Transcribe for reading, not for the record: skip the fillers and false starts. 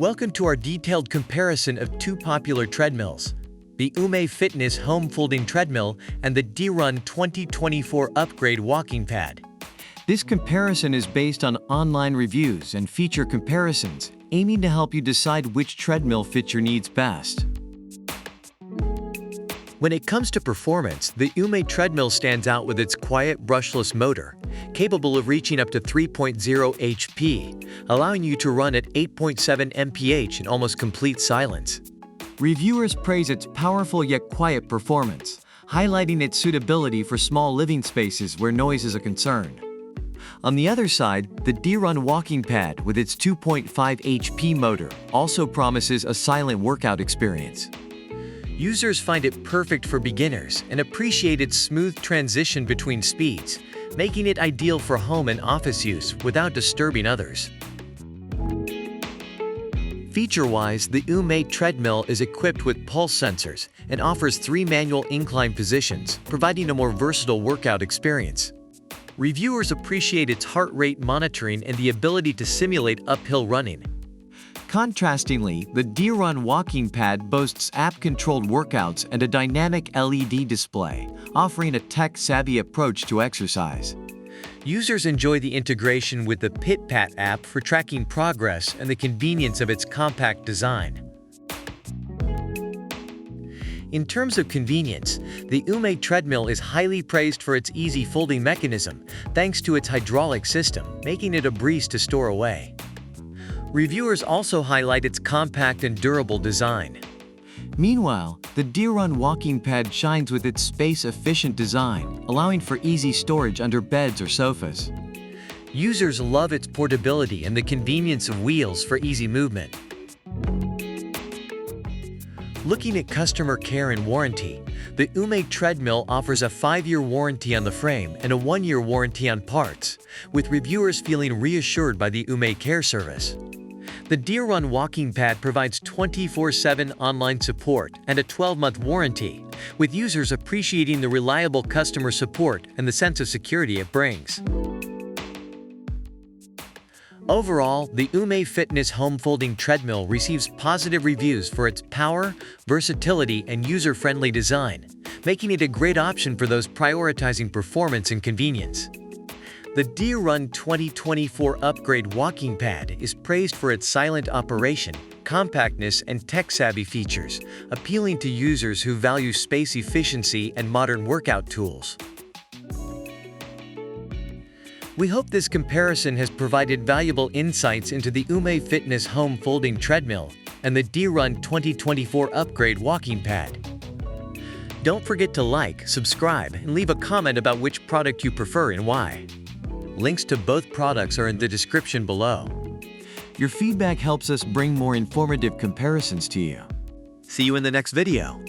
Welcome to our detailed comparison of two popular treadmills, the UMAY Fitness Home Folding Treadmill and the DeerRun 2024 Upgrade Walking Pad. This comparison is based on online reviews and feature comparisons, aiming to help you decide which treadmill fits your needs best. When it comes to performance, the UMAY treadmill stands out with its quiet, brushless motor, capable of reaching up to 3.0 HP, allowing you to run at 8.7 mph in almost complete silence. Reviewers praise its powerful yet quiet performance, highlighting its suitability for small living spaces where noise is a concern. On the other side, the DeerRun walking pad with its 2.5 HP motor also promises a silent workout experience. Users find it perfect for beginners and appreciate its smooth transition between speeds, making it ideal for home and office use without disturbing others. Feature-wise, the UMAY treadmill is equipped with pulse sensors and offers 3 manual incline positions, providing a more versatile workout experience. Reviewers appreciate its heart rate monitoring and the ability to simulate uphill running. Contrastingly, the DeerRun walking pad boasts app-controlled workouts and a dynamic LED display, offering a tech-savvy approach to exercise. Users enjoy the integration with the PitPat app for tracking progress and the convenience of its compact design. In terms of convenience, the UMAY treadmill is highly praised for its easy folding mechanism, thanks to its hydraulic system, making it a breeze to store away. Reviewers also highlight its compact and durable design. Meanwhile, the DeerRun walking pad shines with its space-efficient design, allowing for easy storage under beds or sofas. Users love its portability and the convenience of wheels for easy movement. Looking at customer care and warranty, the UMAY treadmill offers a 5-year warranty on the frame and a 1-year warranty on parts, with reviewers feeling reassured by the UMAY Care service. The DeerRun walking pad provides 24/7 online support and a 12-month warranty, with users appreciating the reliable customer support and the sense of security it brings. Overall, the UMAY Fitness Home Folding Treadmill receives positive reviews for its power, versatility, and user-friendly design, making it a great option for those prioritizing performance and convenience. The DeerRun 2024 Upgrade Walking Pad is praised for its silent operation, compactness, and tech-savvy features, appealing to users who value space efficiency and modern workout tools. We hope this comparison has provided valuable insights into the UMAY Fitness Home Folding Treadmill and the DeerRun 2024 Upgrade Walking Pad. Don't forget to like, subscribe, and leave a comment about which product you prefer and why. Links to both products are in the description below. Your feedback helps us bring more informative comparisons to you. See you in the next video.